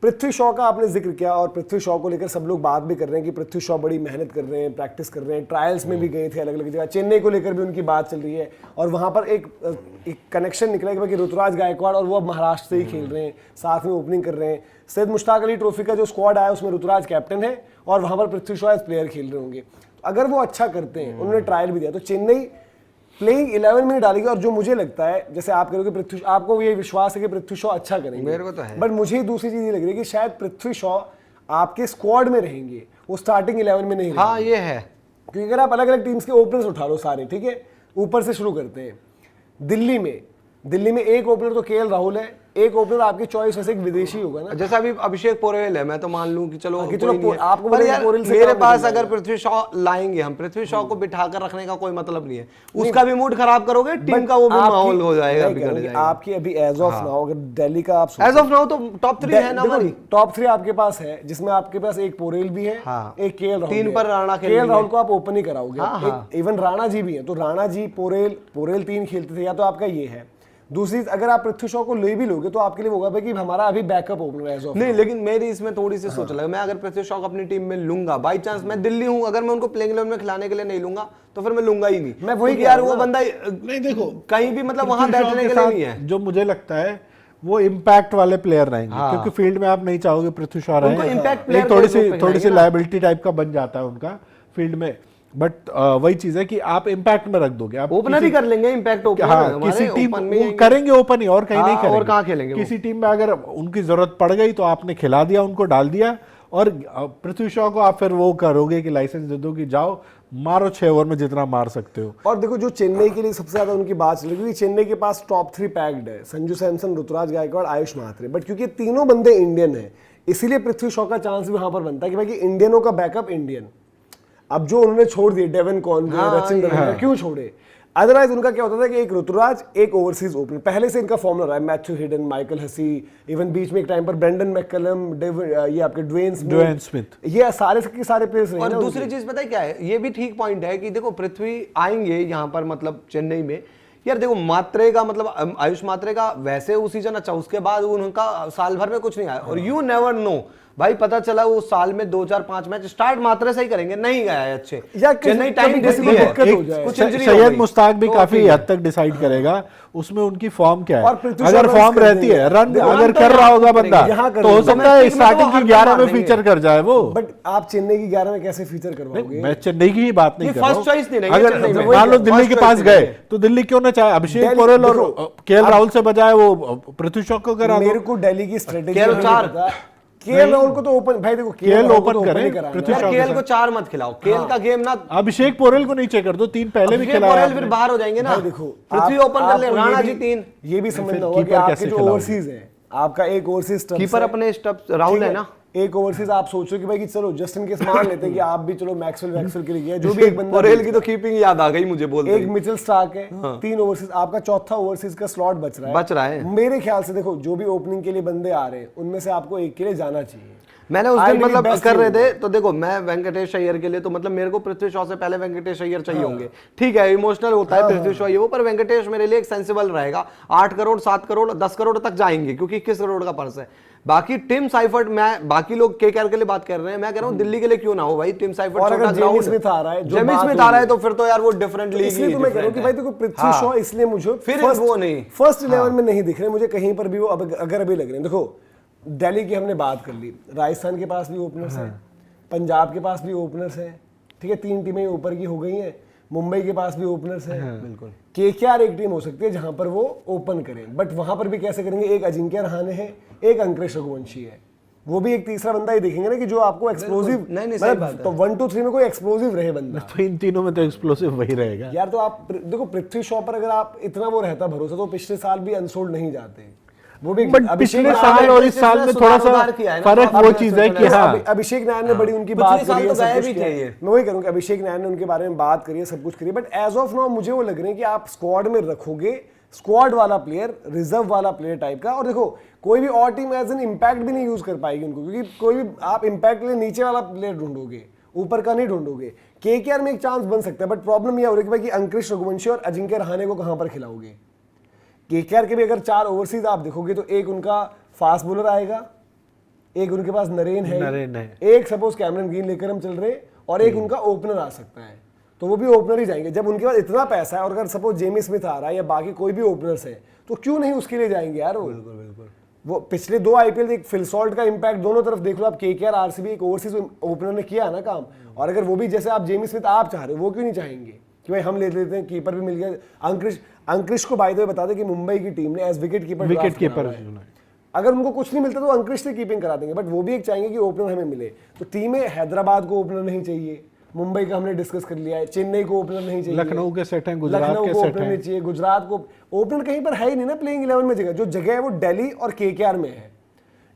पृथ्वी शॉ का आपने जिक्र किया और पृथ्वी शॉ को लेकर सब लोग बात भी कर रहे हैं कि पृथ्वी शॉ बड़ी मेहनत कर रहे हैं, प्रैक्टिस कर रहे हैं, ट्रायल्स में भी गए थे अलग अलग जगह, चेन्नई को लेकर भी उनकी बात चल रही है और वहां पर एक कनेक्शन निकला कि ऋतुराज गायकवाड़ और वो अब महाराष्ट्र से ही खेल रहे हैं, साथ में ओपनिंग कर रहे हैं। सैयद मुश्ताक अली ट्रॉफी का जो स्क्वाड आया उसमें ऋतुराज कैप्टन है और वहां पर पृथ्वी शॉ एज प्लेयर खेल रहे होंगे। अगर वो अच्छा करते हैं, उन्होंने ट्रायल भी दिया, तो चेन्नई प्लेइंग 11 में डालेगी। और जो मुझे लगता है, जैसे आप करोगे पृथ्वी, आपको ये विश्वास है कि पृथ्वी शॉ अच्छा करेंगे, मेरे को तो है, बट मुझे दूसरी चीज ये लग रही है कि शायद पृथ्वी शॉ आपके स्क्वाड में रहेंगे, वो स्टार्टिंग 11 में नहीं रहेंगे। हाँ ये है, क्योंकि अगर आप अलग अलग टीम्स के ओपनर्स उठा लो सारे, ठीक है, ऊपर से शुरू करते हैं। दिल्ली में एक ओपनर तो केएल राहुल है, एक ओपनर आपकी चॉइस वैसे एक विदेशी होगा ना, जैसा अभी अभिषेक पोरेल है, मैं तो मान लूं कि चलो आपको पर यार मेरे पास अगर पृथ्वी शॉ लाएंगे, हम पृथ्वी शॉ को बिठाकर रखने का कोई मतलब नहीं है, उसका भी मूड खराब करोगे, टीम का वो भी माहौल हो जाएगा। आपकी अभी एज ऑफ नाउ अगर दिल्ली का आप एज ऑफ नाउ तो टॉप 3 है ना हमारी, टॉप 3 आपके पास है, जिसमें आपके पास एक पोरेल भी है, एक केएल राहुल, 3 पर राणा, केएल राहुल को आप ओपन ही कराओगे, इवन राणा जी भी है, तो राणा जी पोरेल 3 खेलते थे, या तो आपका ये है। दूसरी, अगर आप पृथ्वी शॉ को ले भी लोगे तो आपके लिए होगा कि हमारा अभी बैकअप ओपनर है नहीं, लेकिन मेरी इसमें थोड़ी सी सोच लगा, मैं अगर पृथ्वी शॉ को अपनी टीम में लूंगा, बाई चांस मैं दिल्ली हूं, अगर मैं उनको प्लेइंग 11 में खिलाने के लिए नहीं लूंगा तो फिर मैं लूंगा ही नहीं। मैं वही यार वो बंदा नहीं, देखो कहीं भी मतलब वहां बैठने के लिए नहीं है। जो मुझे लगता है वो इम्पैक्ट वाले प्लेयर रहेंगे, क्योंकि फील्ड में आप नहीं चाहोगे पृथ्वी शॉ रहे, थोड़ी सी लायबिलिटी टाइप का बन जाता है उनका फील्ड में। बट वही चीज है कि आप इम्पैक्ट में रख दोगे, आप ओपनर ही कर लेंगे, इम्पैक्ट ओपनर। हाँ, किसी टीम में करेंगे ओपन ही, और कहीं नहीं करेंगे, और कहाँ खेलेंगे। किसी टीम में अगर उनकी जरूरत पड़ गई तो आपने खिला दिया, उनको डाल दिया, और पृथ्वी शॉ को आप फिर वो करोगे कि लाइसेंस दे दो कि जाओ मारो 6 ओवर में जितना मार सकते हो। और देखो जो चेन्नई के लिए सबसे ज्यादा उनकी बात चल रही है, चेन्नई के पास टॉप 3 पैक्ड है, संजू सैमसन, ऋतुराज गायकवाड़, आयुष महात्रे, बट क्योंकि तीनों बंदे इंडियन है, इसीलिए पृथ्वी शॉ का चांस भी वहां पर बनता है कि भाई इंडियनों का बैकअप इंडियन। अब जो उन्होंने छोड़ दिए डेवन कॉनवे, रचिन रवींद्र, क्यों छोड़े? अदरवाइज उनका क्या होता था कि एक ऋतुराज, एक ओवरसीज ओपनर, पहले से इनका फॉर्म रहा है, Matthew Hayden, Michael Hussey, even बीच में एक टाइम पर ब्रेंडन मैककलम, ये आपके ड्वेन स्मिथ, ये सारे के सारे प्लेयर्स रहे। और दूसरी चीज पता है क्या है, ये भी ठीक पॉइंट है कि देखो पृथ्वी आएंगे यहाँ पर, मतलब चेन्नई में, यार देखो मात्रे का मतलब आयुष मात्रे का वैसे उस सीजन अच्छा, उसके बाद उनका साल भर में कुछ नहीं आया, और यू नेवर नो भाई, पता चला वो साल में 2 4 5 मैच स्टार्ट मात्रे से ही करेंगे, नहीं गया है अच्छे, चेन्नई टाइम देती है, कुछ सैयद मुश्ताक भी काफी हद तक डिसाइड करेगा उसमें उनकी फॉर्म क्या है। अगर फॉर्म रहती है, रन अगर कर रहा होगा बंदा, तो हो सकता है स्टार्टिंग की 11 में फीचर कर जाए वो। बट आप चेन्नई की 11 में कैसे फीचर करवाओगे? मैं चेन्नई की ही बात नहीं कर रहा हूं। अगर मान लो दिल्ली के पास गए तो दिल्ली क्यों ना चाहे अभिषेक पोरेल और केएल राहुल से बजाय वो पृथ्वी शॉ को करा। मेरे को दिल्ली की स्ट्रेटेजी, केएल राहुल को तो ओपन, भाई देखो केएल ओपन करें, केएल को 4 मत खिलाओ, केएल का गेम ना, अभिषेक पोरेल को नीचे कर दो, 3 पहले भी खिलाया, पोरेल फिर बाहर हो जाएंगे ना। देखो पृथ्वी ओपन कर ले, राणा जी 3, ये भी समझना होगा कि आपके जो ओवरसीज है, आपका एक ओवरसीज कीपर अपने स्टब्स राहुल है ना, एक ओवरसीज आप सोचो कि भाई कि चलो जस्टिन केस मान लेते हैं कि आप भी चलो मैक्सवेल के लिए गया, जो भी एक बंदा, पोरेल की तो कीपिंग याद आ गई मुझे बोलते, एक मिचेल स्टार्क है, 3 ओवरसीज, आपका चौथा ओवरसीज का स्लॉट बच रहा है। मेरे ख्याल से देखो जो भी ओपनिंग के लिए बंदे आ रहे हैं उनमें से आपको एक के लिए जाना चाहिए। मैंने उस दिन मतलब कर रहे थे तो देखो, मैं वेंकटेश अय्यर के लिए तो मतलब मेरे को पृथ्वी शॉ से पहले वेंकटेश अय्यर चाहिए होंगे, ठीक है, इमोशनल होता है पृथ्वी शॉ ये वो, पर वेंकटेश मेरे लिए एक सेंसिबल रहेगा। 8 करोड़ 7 करोड़ 10 करोड़ तक जाएंगे क्योंकि 21 करोड़ का पर्स है। बाकी टिम साइफर्ट, मैं बाकी लोग केकेआर के लिए बात कर रहे हैं, मैं कह रहा हूं दिल्ली के लिए क्यों ना हो भाई, टिम साइफर्ट छोटा ग्राउंड, स्मिथ आ रहा है, जेमी स्मिथ आ रहा है, तो फिर तो यार वो डिफरेंट लीग है। तो मैं कह रहा हूं कि भाई देखो पृथ्वी शॉ इसलिए मुझे फिर वो नहीं फर्स्ट 11 में नहीं दिख रहे मुझे कहीं पर भी, वो अगर अभी लग रहे हैं। देखो दिल्ली की हमने बात कर ली, राजस्थान के पास भी ओपनर्स हैं, पंजाब के पास भी ओपनर्स हैं, ठीक है, 3 टीमें ऊपर की हो गई हैं, मुंबई के पास भी ओपनर्स हैं, बिल्कुल। केकेआर एक टीम हो सकती है जहां पर वो ओपन करें, बट वहां पर भी कैसे करेंगे? एक अजिंक्य रहाणे है, एक अंकुश रघुवंशी है, वो भी एक तीसरा बंदा ही देखेंगे ना कि जो आपको एक्सप्लोसिव, तो 1 2 3 में कोई एक्सप्लोसिव रहे बंदा, तो इन तीनों में तो एक्सप्लोसिव वही रहेगा यार। तो आप देखो पृथ्वी शॉ पर अगर आप इतना वो रहता भरोसा, तो पिछले साल भी अनसोल्ड नहीं जाते वो भी, बट पिछले साल और इस साल में थोड़ा सा फर्क वो चीज है कि हाँ, अभिषेक नारायण ने बड़ी उनकी बात करी है, मैं वही करूंगा, अभिषेक नारायण ने उनके बारे में बात करी है, सब कुछ करी, बट एज ऑफ नाउ मुझे वो लग रहा है कि आप स्क्वाड में रखोगे स्क्वाड वाला प्लेयर, रिजर्व वाला प्लेयर टाइप का। और देखो कोई भी और टीम एज एन इम्पैक्ट भी नहीं यूज कर पाएगी उनको, क्योंकि कोई भी आप इम्पैक्ट के लिए नीचे वाला प्लेयर ढूंढोगे, ऊपर का नहीं ढूंढोगे। केकेआर में एक चांस बन सकता है, बट प्रॉब्लम यह हो रही है कि भाई अंकुश रघुवंशी और अजिंक्य रहाणे को कहां पर खिलाओगे? केकेआर के भी अगर 4 ओवरसीज आप देखोगे तो एक उनका फास्ट बॉलर आएगा, एक उनके पास नरेन नरेन है, है। एक सपोज कैमरन ग्रीन लेकर हम चल रहे हैं, और एक उनका ओपनर आ सकता है, तो वो भी ओपनर ही जाएंगे। जब उनके पास इतना पैसा है, और अगर सपोज जेमी स्मिथ आ रहा है या बाकी कोई भी ओपनर्स है, तो क्यों नहीं उसके लिए जाएंगे यार वो। बिल्कुल। वो पिछले 2 आईपीएल एक फिल सॉल्ट का इंपैक्ट दोनों तरफ देख लो आप, केकेआर आरसीबी एक ओवरसीज ओपनर ने किया ना काम, और अगर वो भी जैसे आप जेमी स्मिथ आप चाह रहे हो, वो क्यों नहीं चाहेंगे कि भाई हम ले लेते हैं, कीपर भी मिल गया। अंकृश को बाय द वे बता दें कि मुंबई की टीम ने एज विकेट कीपर अगर उनको कुछ नहीं मिलता तो अंकृश से कीपिंग करा देंगे, बट वो भी एक चाहेंगे कि ओपनर हमें मिले। तो टीमें हैदराबाद को ओपनर नहीं चाहिए, मुंबई का हमने डिस्कस कर लिया है, चेन्नई को ओपनर नहीं चाहिए, लखनऊ के सेट हैं, गुजरात के को सेट ओपनर हैं, नहीं चाहिए, गुजरात को ओपनर कहीं पर है ही नहीं ना प्लेइंग 11 में। जगह जो जगह है वो दिल्ली और केकेआर में है।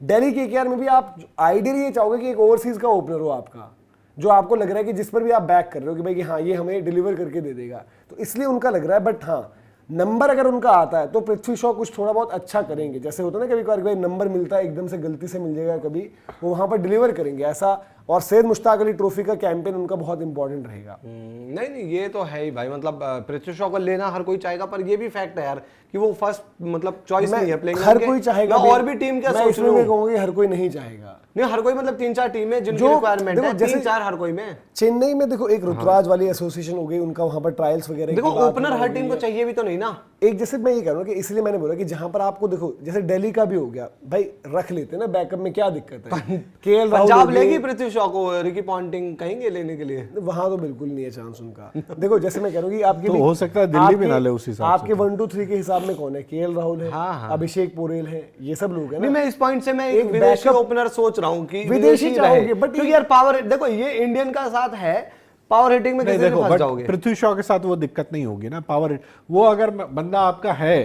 दिल्ली केकेआर में भी आप आइडियली ये चाहोगे कि एक ओवरसीज का ओपनर हो आपका, जो आपको लग रहा है कि जिस पर भी आप बैक कर रहे हो कि भाई कि हाँ ये हमें डिलीवर करके दे देगा, तो इसलिए उनका लग रहा है। बट हाँ, नंबर अगर उनका आता है तो पृथ्वी शॉ कुछ थोड़ा बहुत अच्छा करेंगे। जैसे होता है ना कभी कभार भाई नंबर मिलता है एकदम से, गलती से मिल जाएगा कभी, वो वहां पर डिलीवर करेंगे ऐसा। और सैयद मुश्ताक अली ट्रॉफी का कैंपेन उनका बहुत इंपॉर्टेंट रहेगा। नहीं ये तो है ही भाई, मतलब पृथ्वी शॉ को लेना हर कोई चाहेगा, पर ये भी फैक्ट है यार कि वो फर्स्ट मतलब चॉइस नहीं है प्लेइंग, हर कोई चाहेगा, और भी टीम क्या सोच रहे हो, हर कोई नहीं चाहेगा। नहीं हर कोई मतलब 3-4 टीम है जिनकी रिक्वायरमेंट है, 3-4 हर कोई में। चेन्नई में देखो एक ऋतुराज वाली एसोसिएशन हो गई, उनका वहां पर ट्रायल्स वगैरह, देखो ओपनर हर टीम को चाहिए भी तो नहीं ना। एक जैसे मैं ये कह रहा हूँ कि इसलिए मैंने बोला कि जहां पर आपको देखो जैसे दिल्ली का भी हो गया भाई, रख लेते ना बैकअप में, क्या दिक्कत है। केएल राहुल पंजाब लेगी पृथ्वी शॉ को, रिकी पॉन्टिंग कहेंगे लेने के लिए, वहां तो बिल्कुल नहीं है चांस उनका। देखो जैसे मैं कह रहा हूँ कि आपकी तो हो सकता है दिल्ली भी ना ले उस हिसाब से। आपके 1-2-3 के हिसाब में कौन है? केएल राहुल है, अभिषेक पोरेल है, ये सब लोग हैं ना। मैं इस पॉइंट से मैं एक विदेशी ओपनर सोच रहा हूँ कि विदेशी चाहोगे, बट क्योंकि यार पावर देखो ये इंडियन का साथ है, पावर हिटिंग में किसी में फंस जाओगे। पृथ्वी शॉ के साथ वो दिक्कत नहीं होगी ना, पावर वो अगर बंदा आपका है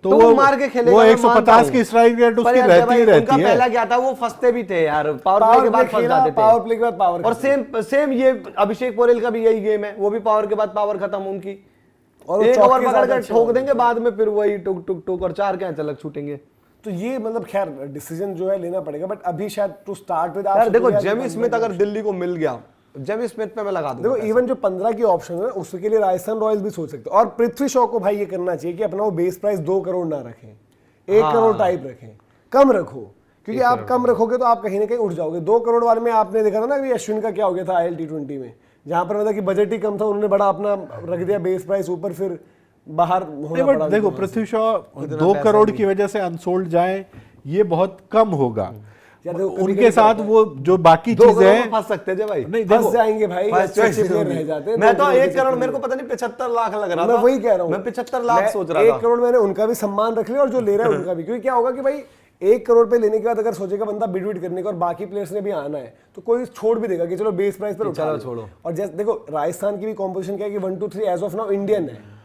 तो वो मार के खेलेगा, वो 150 की स्ट्राइक रेट उसकी रहती ही रहती उनका है। पहला क्या था, वो फंसते भी थे यार, पावर प्ले के बाद फंस जाते थे, पावर प्ले के बाद पावर। और सेम ये अभिषेक पोरेल का भी यही गेम है, वो भी पावर के बाद पावर खत्म उनकी, और एक ओवर पकड़ कर ठोक देंगे, बाद में फिर वही टुक टुक टुक और 4 कैच अलग छूटेंगे। तो ये मतलब खैर डिसीजन जो है लेना पड़ेगा, बट अभी शायद टू स्टार्ट विद यार देखो जेमी स्मिथ अगर दिल्ली को मिल गया, जेमी स्मिथ पे मैं लगा दूंगा। देखो इवन जो 15 की ऑप्शन है उसके लिए राजस्थान रॉयल्स भी सोच सकते हैं। और पृथ्वी शॉ को भाई ये करना चाहिए कि अपना वो बेस प्राइस 2 करोड़ ना रखें, 1 करोड़ टाइप रखें, कम रखो, क्योंकि आप कम रखोगे तो आप कहीं ना कहीं उठ जाओगे। 2 करोड़ वाले में आपने देखा था ना कि अश्विन का क्या हो गया था IL T20 में, जहां पर मतलब कि बजट ही कम था, उन्होंने बड़ा अपना रख दिया बेस प्राइस ऊपर, फिर बाहर होना पड़ा। देखो पृथ्वी शॉ 2 करोड़ की वजह से अनसोल्ड जाए ये बहुत कम होगा। उनके साथ वो जो बाकी चीजें हैं फंस सकते थे भाई, नहीं फंस जाएंगे भाई, अच्छे प्लेयर रह जाते हैं। मैं तो 1 करोड़, मेरे को पता नहीं 75 लाख लग रहा था, मैं वही कह रहा हूँ, मैं 75 लाख सोच रहा था। 1 करोड़ मैंने उनका भी सम्मान रख लिया और जो ले रहा है उनका भी, क्योंकि क्या होगा कि भाई 1 करोड़ पे लेने के बाद अगर सोचेगा बंदा बिड करने का और बाकी प्लेयर्स ने भी आना है, तो कोई छोड़ भी देगा कि चलो बेस प्राइस पर उठा छोड़ो। और जैसे देखो राजस्थान की भी कॉम्पोजिशन क्या है कि 1-2-3 एज ऑफ नाउ इंडियन है,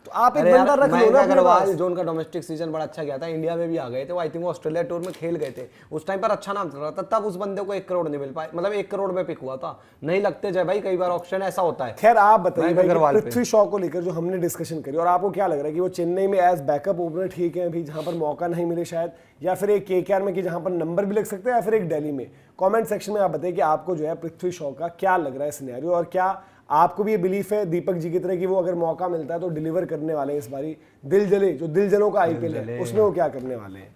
तो आप एक बंदा रख लो ना। अग्रवाल जो उनका डोमेस्टिक सीजन बड़ा अच्छा गया था, इंडिया में भी आ गए थे, वो आई थिंक ऑस्ट्रेलिया टूर में खेल गए थे, उस टाइम पर अच्छा नाम चल रहा था, तब उस बंदे को 1 करोड़ नहीं मिल पाए, मतलब 1 करोड़ में पिक हुआ था। नहीं लगते जय भाई, कई बार ऑप्शन ऐसा होता है। खैर आप बताइए भाई पृथ्वी शॉ को लेकर जो हमने डिस्कशन करी, और आपको क्या लग रहा है कि वो चेन्नई में एज बैकअप ओपनर ठीक है अभी, जहां पर मौका नहीं मिले शायद, या फिर एक केकेआर में कि जहां पर नंबर भी लग सकते हैं, या फिर एक दिल्ली में? कमेंट सेक्शन में आप बताइए कि आपको जो है पृथ्वी शॉ का क्या लग रहा है सिनेरियो, और क्या आपको भी ये बिलीफ है दीपक जी की तरह कि वो अगर मौका मिलता है तो डिलीवर करने वाले हैं इस बारी? दिल जले जो दिल जनों का IPL है उसमें वो क्या करने वाले हैं?